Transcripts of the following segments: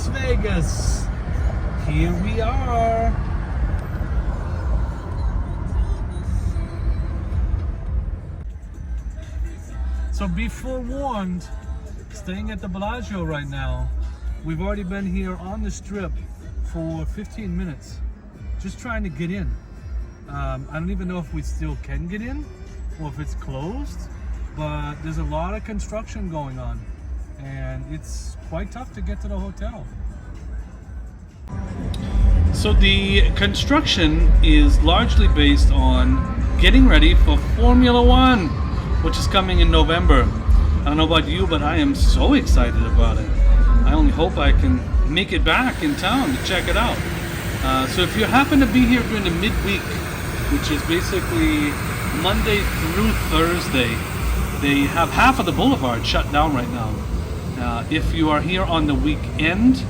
Las Vegas. Here we are. So be forewarned, staying at the Bellagio right now. We've already been here on the strip for 15 minutes, just trying to get in. I don't even know if we still can get in or if it's closed, but there's a lot of construction going on and it's quite tough to get to the hotel. So the construction is largely based on getting ready for Formula One, which is coming in November. I don't know about you, but I am so excited about it. I only hope I can make it back in town to check it out. So if you happen to be here during the midweek, which is basically Monday through Thursday, they have half of the boulevard shut down right now. If you are here on the weekend,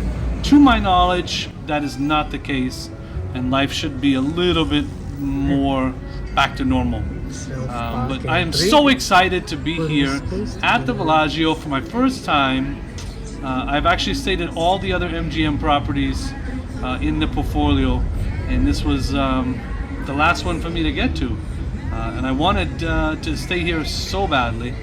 to my knowledge, that is not the case, and life should be a little bit more back to normal. But I am so excited to be here at the Bellagio for my first time. I've actually stayed at all the other MGM properties in the portfolio, and this was the last one for me to get to. And I wanted to stay here so badly.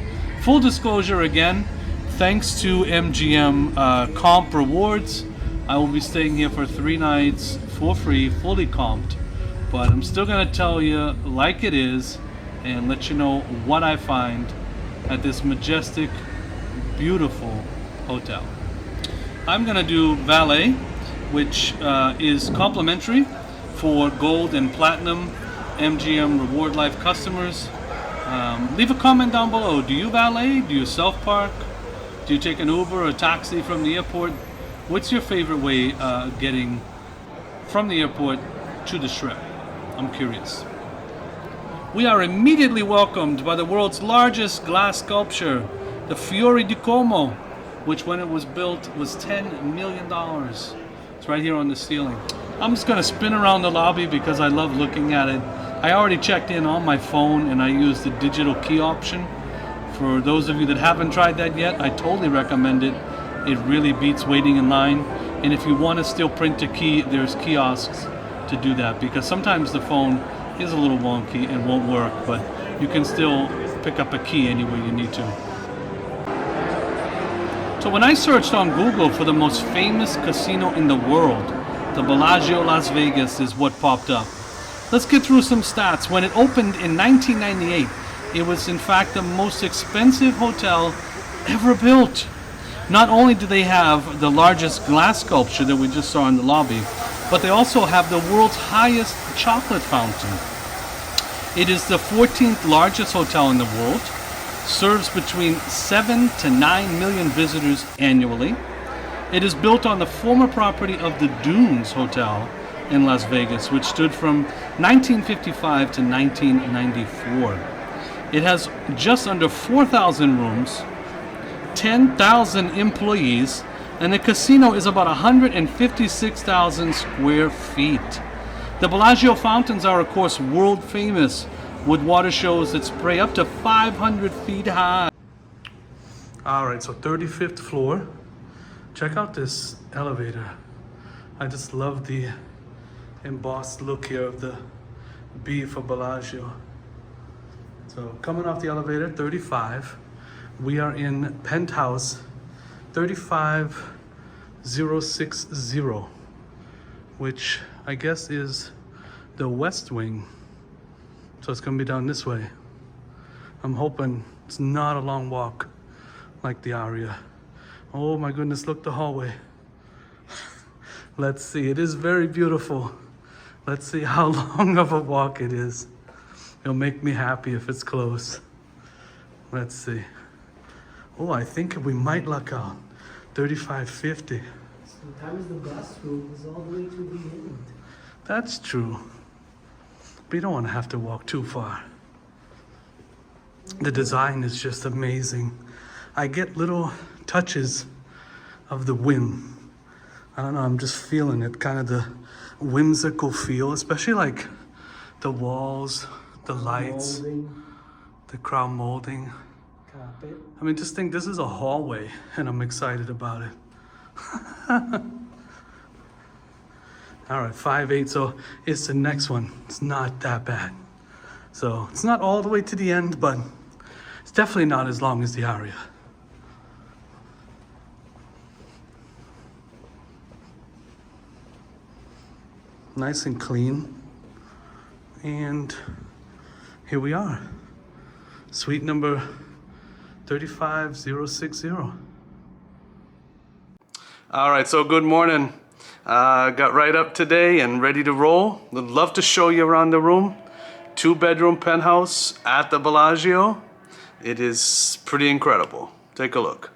Full disclosure again, thanks to MGM Comp Rewards, I will be staying here for 3 nights for free, fully comped. But I'm still gonna tell you like it is and let you know what I find at this majestic, beautiful hotel. I'm gonna do valet, which is complimentary for gold and platinum MGM Reward Life customers. Leave a comment down below. Do you valet? Do you self-park? Do you take an Uber or a taxi from the airport? What's your favorite way getting from the airport to the Strip? I'm curious. We are immediately welcomed by the world's largest glass sculpture, the Fiore di Como, which when it was built was $10 million. It's right here on the ceiling. I'm just gonna spin around the lobby because I love looking at it. I already checked in on my phone and I used the digital key option. For those of you that haven't tried that yet, I totally recommend it. It really beats waiting in line. And if you want to still print a key, there's kiosks to do that, because sometimes the phone is a little wonky and won't work, but you can still pick up a key anywhere you need to. So when I searched on Google for the most famous casino in the world, the Bellagio Las Vegas is what popped up. Let's get through some stats. When it opened in 1998, it was in fact the most expensive hotel ever built. Not only do they have the largest glass sculpture that we just saw in the lobby, but they also have the world's highest chocolate fountain. It is the 14th largest hotel in the world, serves between 7 to 9 million visitors annually. It is built on the former property of the Dunes Hotel in Las Vegas, which stood from 1955 to 1994. It has just under 4,000 rooms, 10,000 employees, and the casino is about 156,000 square feet. The Bellagio fountains are, of course, world famous, with water shows that spray up to 500 feet high. All right, so 35th floor. Check out this elevator. I just love the embossed look here of the B for Bellagio. So coming off the elevator, 35. We are in penthouse 35060, which I guess is the west wing. So it's gonna be down this way. I'm hoping it's not a long walk like the Aria. Oh my goodness, look the hallway. Let's see, it is very beautiful. Let's see how long of a walk it is. It'll make me happy if it's close. Let's see. Oh, I think we might luck out. 3550. Sometimes the best room is all the way to the end. That's true. But you don't want to have to walk too far. The design is just amazing. I get little touches of the whim. I don't know, I'm just feeling it, kind of the whimsical feel, especially like the walls, the lights, the crown molding. Carpet. I mean, just think this is a hallway and I'm excited about it. All right, 5'8", so it's the next one. It's not that bad. So it's not all the way to the end, but it's definitely not as long as the Aria. Nice and clean. And here we are. Suite number 35060. All right, so good morning. Got right up today and ready to roll. Would love to show you around the room. 2-bedroom penthouse at the Bellagio. It is pretty incredible. Take a look.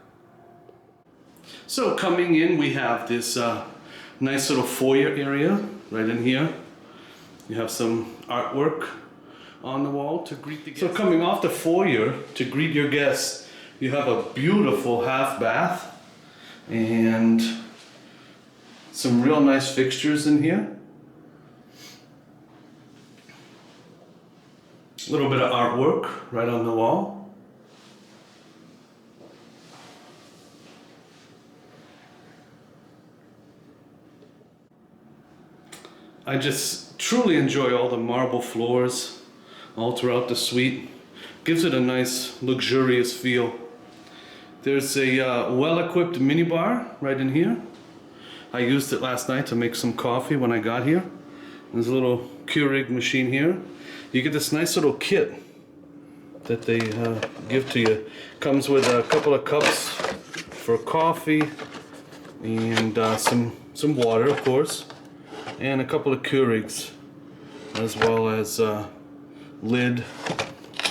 So coming in, we have this nice little foyer area right in here. You have some artwork on the wall to greet the guests. So coming off the foyer to greet your guests, you have a beautiful half bath and some real nice fixtures in here. A little bit of artwork right on the wall. I just truly enjoy all the marble floors all throughout the suite. Gives it a nice luxurious feel. There's a well-equipped minibar right in here. I used it last night to make some coffee when I got here. There's a little Keurig machine here. You get this nice little kit that they give to you. Comes with a couple of cups for coffee and some water, of course, and a couple of Keurigs, as well as lid.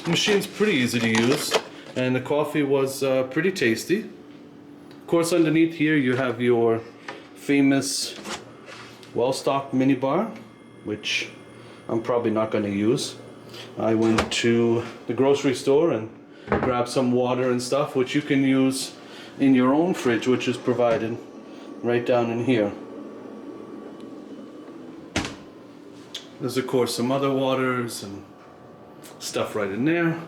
The machine's pretty easy to use, and the coffee was pretty tasty. Of course, underneath here you have your famous well-stocked minibar, which I'm probably not going to use. I went to the grocery store and grabbed some water and stuff, which you can use in your own fridge, which is provided right down in here. There's of course some other waters and stuff right in there.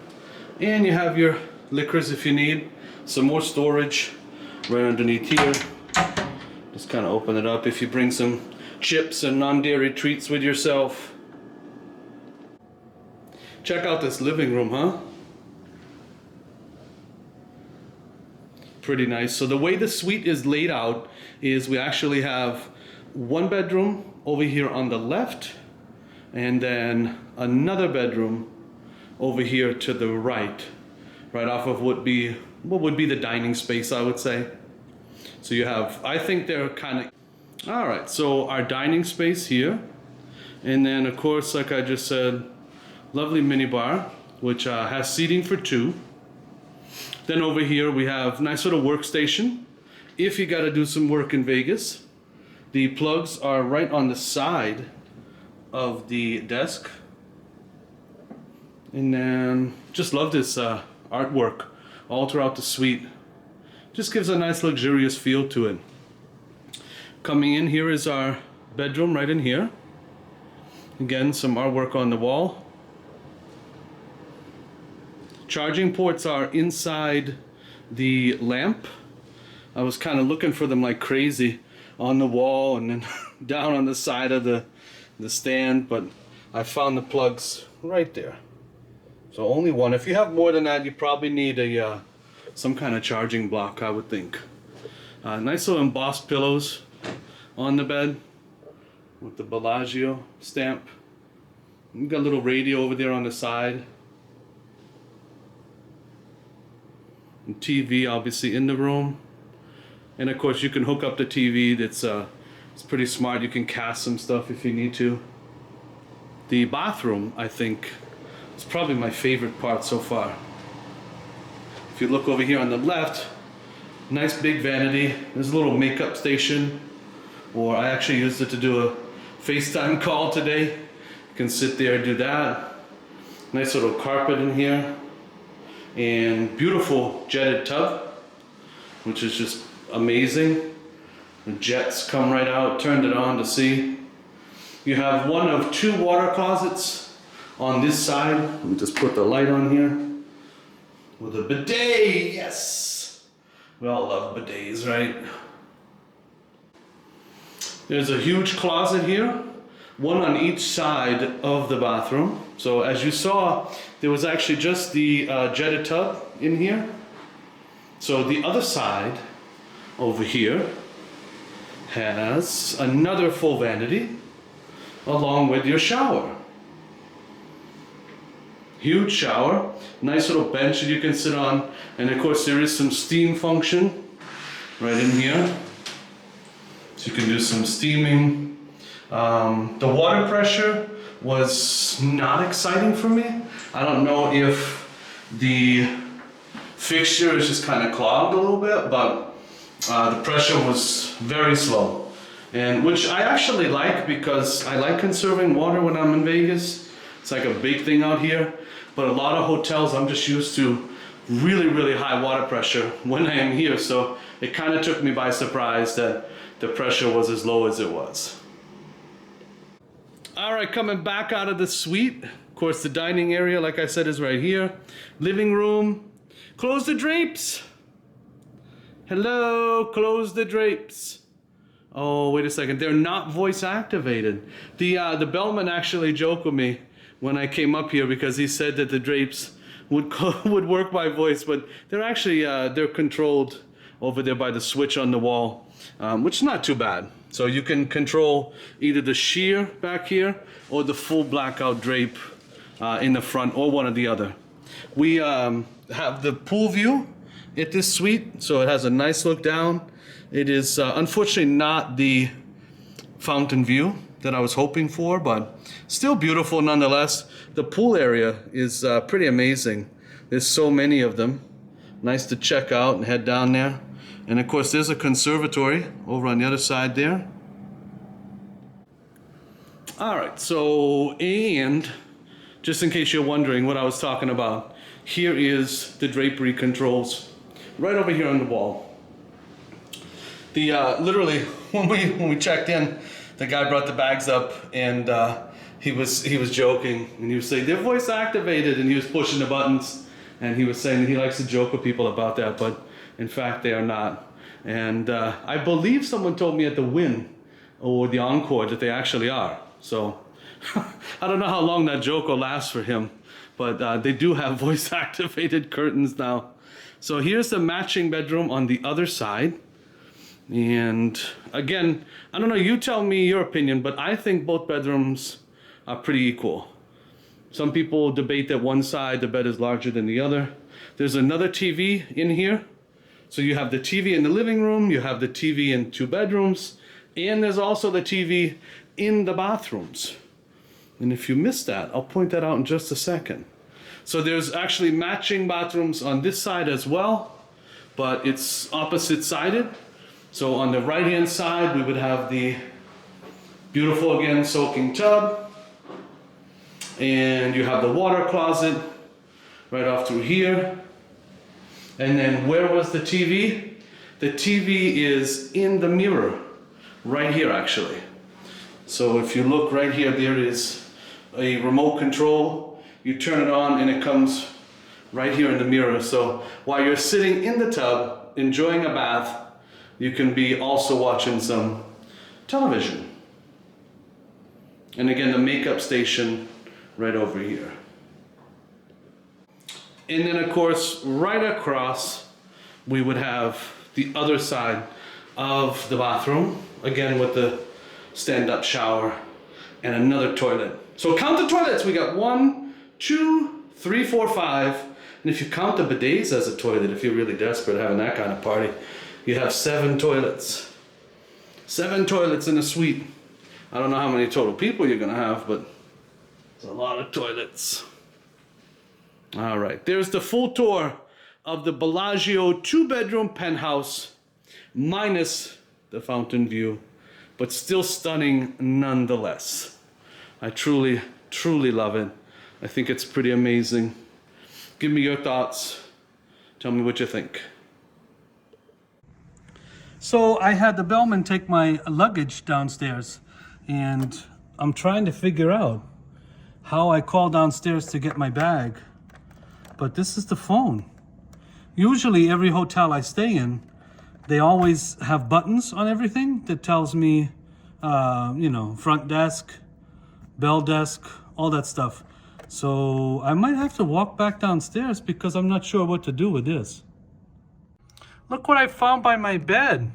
And you have your liquors if you need. Some more storage right underneath here. Just kind of open it up if you bring some chips and non-dairy treats with yourself. Check out this living room, huh? Pretty nice. So the way the suite is laid out is we actually have one bedroom over here on the left, and then another bedroom over here to the right off of what would be the dining space, I would say. So you have, I think they're kind of, all right, so our dining space here, and then of course, like I just said, lovely minibar, which has seating for 2. Then over here we have nice little workstation. If you got to do some work in Vegas, the plugs are right on the side of the desk. And then just love this artwork all throughout the suite. Just gives a nice luxurious feel to it. Coming in here is our bedroom right in here. Again, some artwork on the wall. Charging ports are inside the lamp. I was kind of looking for them like crazy on the wall and then down on the side of the stand, but I found the plugs right there. So only one. If you have more than that, you probably need a some kind of charging block, I would think. Nice little embossed pillows on the bed with the Bellagio stamp. You got a little radio over there on the side. And TV obviously in the room. And of course you can hook up the TV. It's pretty smart. You can cast some stuff if you need to. The bathroom, I think, is probably my favorite part so far. If you look over here on the left, nice big vanity. There's a little makeup station, or I actually used it to do a FaceTime call today. You can sit there and do that. Nice little carpet in here. And beautiful jetted tub, which is just amazing. The jets come right out, turned it on to see. You have one of 2 water closets on this side. Let me just put the light on here. With a bidet, yes! We all love bidets, right? There's a huge closet here, one on each side of the bathroom. So as you saw, there was actually just the jetted tub in here. So the other side over here has another full vanity along with your shower. Huge shower, nice little bench that you can sit on, and of course there is some steam function right in here. So you can do some steaming. The water pressure was not exciting for me. I don't know if the fixture is just kind of clogged a little bit, but the pressure was very slow. And which I actually like, because I like conserving water when I'm in Vegas. It's like a big thing out here. But a lot of hotels, I'm just used to really, really high water pressure when I am here. So it kind of took me by surprise that the pressure was as low as it was. All right, coming back out of the suite. Of course, the dining area, like I said, is right here. Living room. Close the drapes. Hello, close the drapes. Oh, wait a second. They're not voice activated. The bellman actually joked with me when I came up here, because he said that the drapes would work by voice, but they're actually they're controlled over there by the switch on the wall, which is not too bad. So you can control either the sheer back here or the full blackout drape in the front, or one or the other. We have the pool view at this suite, so it has a nice look down. It is unfortunately not the fountain view that I was hoping for, but still beautiful nonetheless. The pool area is pretty amazing. There's so many of them. Nice to check out and head down there. And of course there's a conservatory over on the other side there. All right, so, and just in case you're wondering what I was talking about, here is the drapery controls right over here on the wall. The literally when we checked in, the guy brought the bags up, and he was joking, and he was saying they're voice activated, and he was pushing the buttons, and he was saying that he likes to joke with people about that, but in fact they are not. And I believe someone told me at the Wynn or the Encore that they actually are. So I don't know how long that joke will last for him, but they do have voice activated curtains now. So here's the matching bedroom on the other side. And again, I don't know, you tell me your opinion, but I think both bedrooms are pretty equal. Some people debate that one side the bed is larger than the other. There's another TV in here. So you have the TV in the living room, you have the TV in 2 bedrooms, and there's also the TV in the bathrooms. And if you missed that, I'll point that out in just a second. So there's actually matching bathrooms on this side as well, but it's opposite sided. So on the right hand side, we would have the beautiful, again, soaking tub. And you have the water closet right off through here. And then where was the TV? The TV is in the mirror, right here actually. So if you look right here, there is a remote control. You turn it on and it comes right here in the mirror. So while you're sitting in the tub, enjoying a bath, you can be also watching some television. And again, the makeup station right over here. And then of course, right across, we would have the other side of the bathroom, again with the stand-up shower and another toilet. So count the toilets. We got 1, 2, 3, 4, 5. And if you count the bidets as a toilet, if you're really desperate having that kind of party, you have 7 toilets. 7 toilets in a suite. I don't know how many total people you're gonna have, but it's a lot of toilets. All right, there's the full tour of the Bellagio 2-bedroom penthouse, minus the fountain view, but still stunning nonetheless. I truly, truly love it. I think it's pretty amazing. Give me your thoughts. Tell me what you think. So I had the bellman take my luggage downstairs, and I'm trying to figure out how I call downstairs to get my bag. But this is the phone. Usually every hotel I stay in, they always have buttons on everything that tells me you know, front desk, bell desk, all that stuff. So I might have to walk back downstairs because I'm not sure what to do with this. Look what I found by my bed.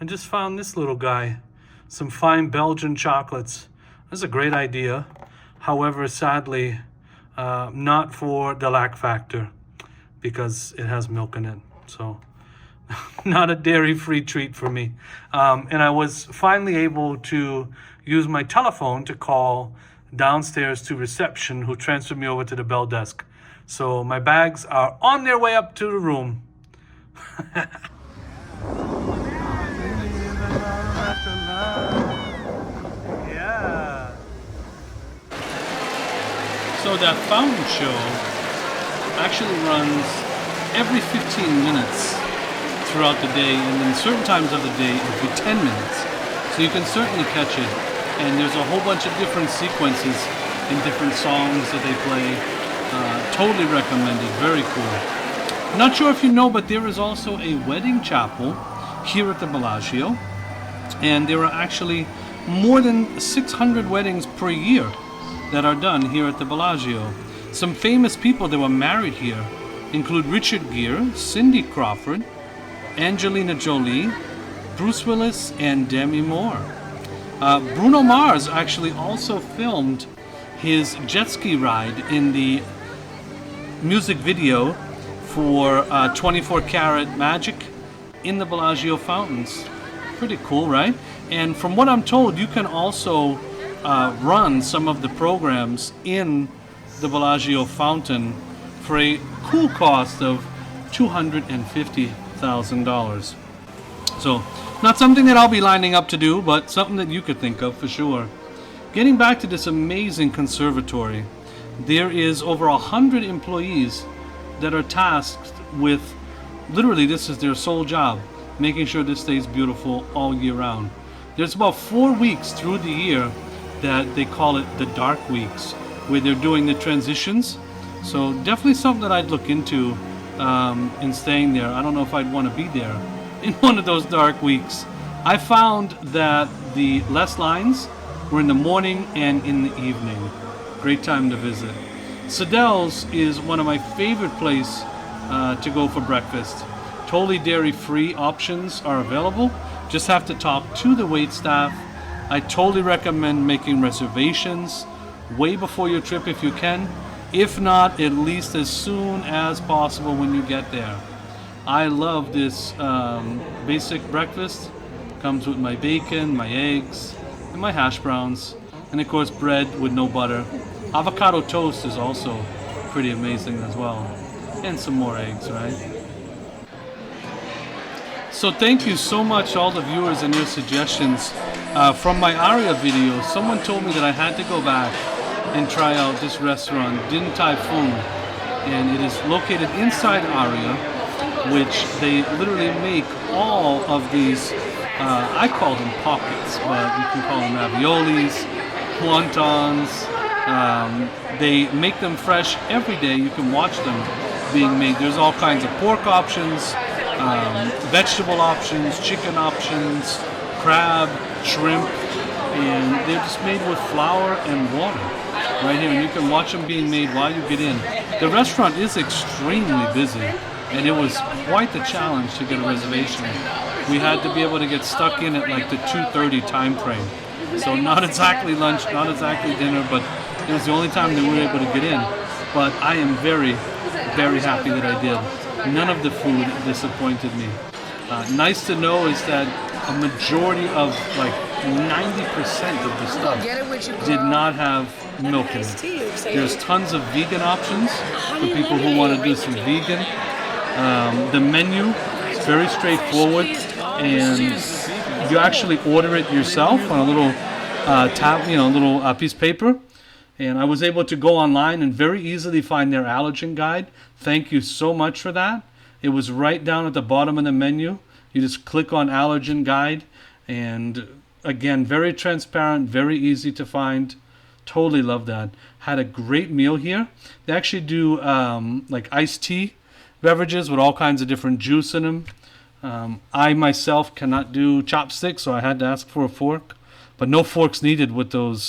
I just found this little guy. Some fine Belgian chocolates. That's a great idea. However, sadly, not for the lack factor because it has milk in it. So not a dairy-free treat for me. And I was finally able to use my telephone to call downstairs to reception, who transferred me over to the bell desk. So my bags are on their way up to the room. Yeah. So that fountain show actually runs every 15 minutes throughout the day, and then certain times of the day every 10 minutes. So you can certainly catch it. And there's a whole bunch of different sequences and different songs that they play. Totally recommended. Very cool. Not sure if you know, but there is also a wedding chapel here at the Bellagio. And there are actually more than 600 weddings per year that are done here at the Bellagio. Some famous people that were married here include Richard Gere, Cindy Crawford, Angelina Jolie, Bruce Willis, and Demi Moore. Bruno Mars actually also filmed his jet ski ride in the music video for 24 Karat Magic in the Bellagio fountains. Pretty cool, right? And from what I'm told, you can also run some of the programs in the Bellagio fountain for a cool cost of $250,000. So, not something that I'll be lining up to do, but something that you could think of for sure. Getting back to this amazing conservatory, there is over 100 employees that are tasked with, literally this is their sole job, making sure this stays beautiful all year round. There's about 4 weeks through the year that they call it the dark weeks, where they're doing the transitions. So definitely something that I'd look into in staying there. I don't know if I'd want to be there in one of those dark weeks. I found that the less lines were in the morning and in the evening. Great time to visit. Sadelle's is one of my favorite places to go for breakfast. Totally dairy-free options are available. Just have to talk to the wait staff. I totally recommend making reservations way before your trip if you can. If not, at least as soon as possible when you get there. I love this basic breakfast. Comes with my bacon, my eggs, and my hash browns. And of course bread with no butter. Avocado toast is also pretty amazing as well. And some more eggs, right? So thank you so much all the viewers and your suggestions. From my Aria video, someone told me that I had to go back and try out this restaurant, Din Tai Fung. And it is located inside Aria, which they literally make all of these, I call them pockets, but you can call them raviolis, wontons. They make them fresh every day. You can watch them being made. There's all kinds of pork options, vegetable options, chicken options, crab, shrimp, and they're just made with flour and water right here, and you can watch them being made while you get in. The restaurant is extremely busy, and it was quite the challenge to get a reservation. We had to be able to get stuck in at like the 2:30 time frame. So not exactly lunch, not exactly dinner, but it was the only time that we were able to get in. But I am very, very happy that I did. None of the food disappointed me. Nice to know is that a majority of like 90% of the stuff did not have milk in it. There's tons of vegan options for people who want to do some vegan. The menu is very straightforward, and you actually order it yourself on a little little piece of paper. And I was able to go online and very easily find their allergen guide. Thank you so much for that. It was right down at the bottom of the menu. You just click on allergen guide, and again, very transparent, very easy to find. Totally love that. Had a great meal here. They actually do like iced tea beverages with all kinds of different juice in them. I myself cannot do chopsticks, so I had to ask for a fork. but no forks needed with those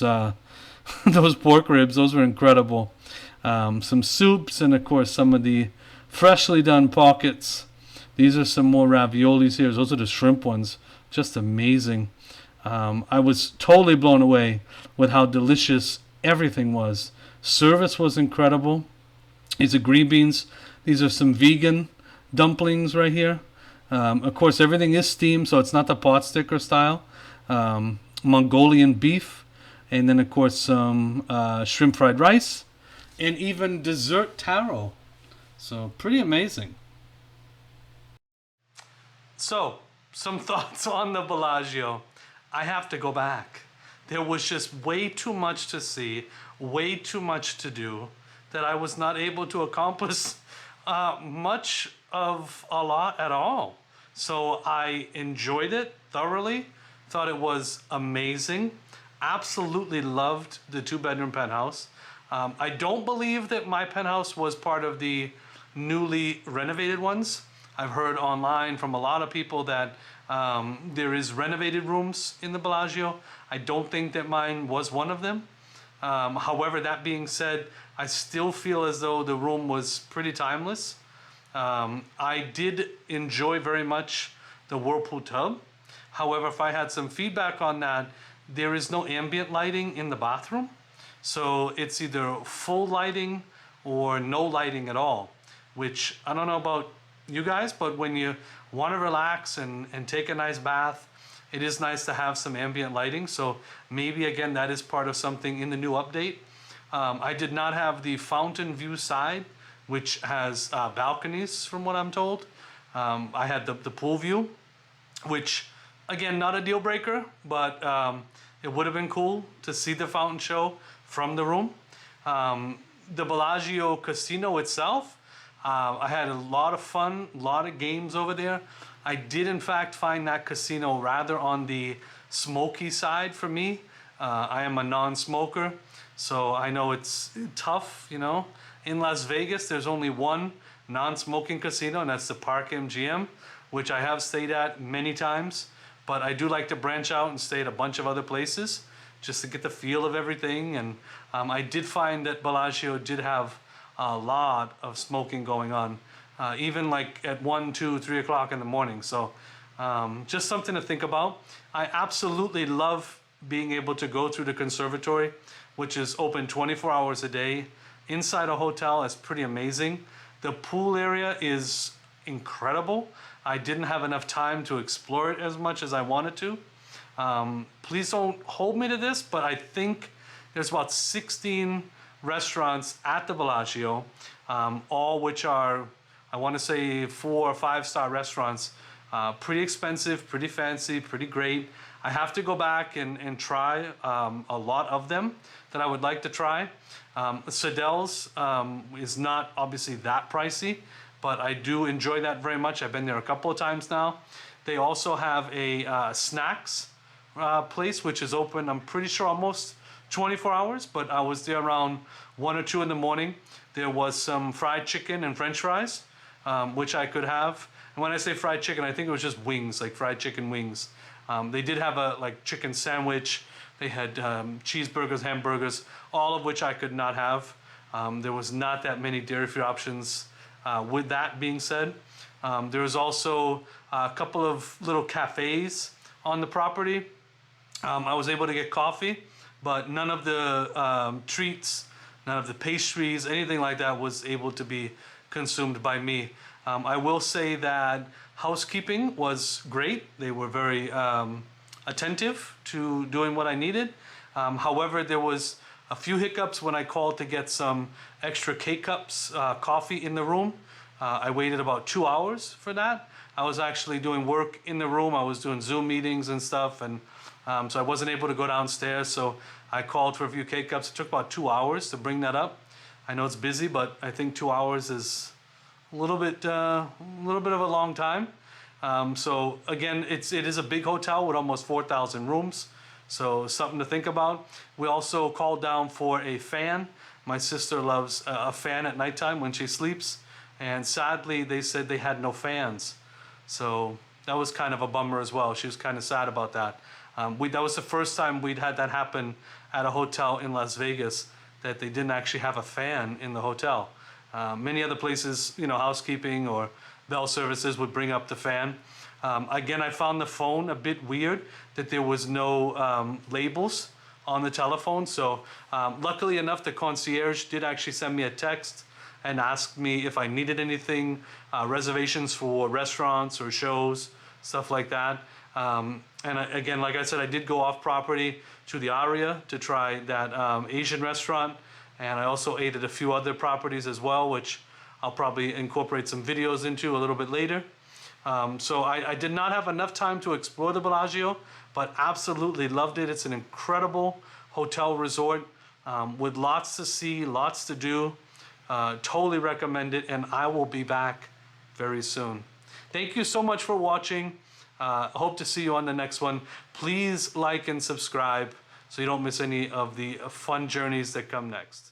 those pork ribs. Those were incredible. Some soups, and of course some of the freshly done pockets. These are some more raviolis here. Those are the shrimp ones. Just amazing. I was totally blown away with how delicious everything was. Service was incredible. These are green beans. These are some vegan dumplings right here. Of course, everything is steamed, so it's not the pot sticker style. Mongolian beef, and then of course some shrimp fried rice, and even dessert taro. So pretty amazing. So, some thoughts on the Bellagio. I have to go back. There was just way too much to see, way too much to do, that I was not able to accomplish much of a lot at all. So I enjoyed it thoroughly, thought it was amazing, absolutely loved the 2-bedroom penthouse. I don't believe that my penthouse was part of the newly renovated ones. I've heard online from a lot of people that there is renovated rooms in the Bellagio. I don't think that mine was one of them. However, that being said, I still feel as though the room was pretty timeless. I did enjoy very much the whirlpool tub. However, if I had some feedback on that, there is no ambient lighting in the bathroom. So it's either full lighting or no lighting at all, which I don't know about you guys, but when you want to relax and take a nice bath, it is nice to have some ambient lighting. So maybe again, that is part of something in the new update. I did not have the fountain view side, which has balconies from what I'm told. I had the pool view, which again, not a deal breaker, but it would have been cool to see the fountain show from the room. The Bellagio casino itself, I had a lot of fun, a lot of games over there. I did in fact find that casino rather on the smoky side for me. I am a non-smoker, so I know it's tough, you know. In Las Vegas, there's only one non-smoking casino, and that's the Park MGM, which I have stayed at many times. But I do like to branch out and stay at a bunch of other places just to get the feel of everything. And I did find that Bellagio did have a lot of smoking going on, even like at 1, 2, 3 o'clock in the morning. So just something to think about. I absolutely love being able to go through the Conservatory, which is open 24 hours a day. Inside a hotel is pretty amazing. The pool area is incredible. I didn't have enough time to explore it as much as I wanted to. Please don't hold me to this, but I think there's about 16 restaurants at the Bellagio, all which are, I want to say, 4 or 5-star restaurants. Pretty expensive, pretty fancy, pretty great. I have to go back and try a lot of them that I would like to try. Sadelle's is not obviously that pricey, but I do enjoy that very much. I've been there a couple of times now. They also have a snacks place, which is open, I'm pretty sure, almost 24 hours, but I was there around 1 or 2 in the morning. There was some fried chicken and French fries, which I could have. And when I say fried chicken, I think it was just wings, like fried chicken wings. They did have a chicken sandwich. They had cheeseburgers, hamburgers, all of which I could not have. There was not that many dairy-free options. With that being said, there was also a couple of little cafes on the property. I was able to get coffee, but none of the treats, none of the pastries, anything like that was able to be consumed by me. I will say that housekeeping was great. They were very attentive to doing what I needed. However, there was a few hiccups when I called to get some extra K-Cups coffee in the room. I waited about 2 hours for that. I was actually doing work in the room. I was doing Zoom meetings and stuff, and so I wasn't able to go downstairs. So I called for a few K-Cups. It took about 2 hours to bring that up. I know it's busy, but I think 2 hours is a little bit of a long time. So again, it is a big hotel with almost 4,000 rooms. So something to think about. We also called down for a fan. My sister loves a fan at nighttime when she sleeps. And sadly, they said they had no fans. So that was kind of a bummer as well. She was kind of sad about that. That was the first time we'd had that happen at a hotel in Las Vegas, that they didn't actually have a fan in the hotel. Many other places, you know, housekeeping or bell services would bring up the fan. Again, I found the phone a bit weird, that there was no labels on the telephone. So luckily enough, the concierge did actually send me a text and asked me if I needed anything, reservations for restaurants or shows, stuff like that. Again, like I said, I did go off property to the Aria to try that Asian restaurant. And I also ate at a few other properties as well, which I'll probably incorporate some videos into a little bit later. So I did not have enough time to explore the Bellagio, but absolutely loved it. It's an incredible hotel resort with lots to see, lots to do. Totally recommend it, and I will be back very soon. Thank you so much for watching. Hope to see you on the next one. Please like and subscribe so you don't miss any of the fun journeys that come next.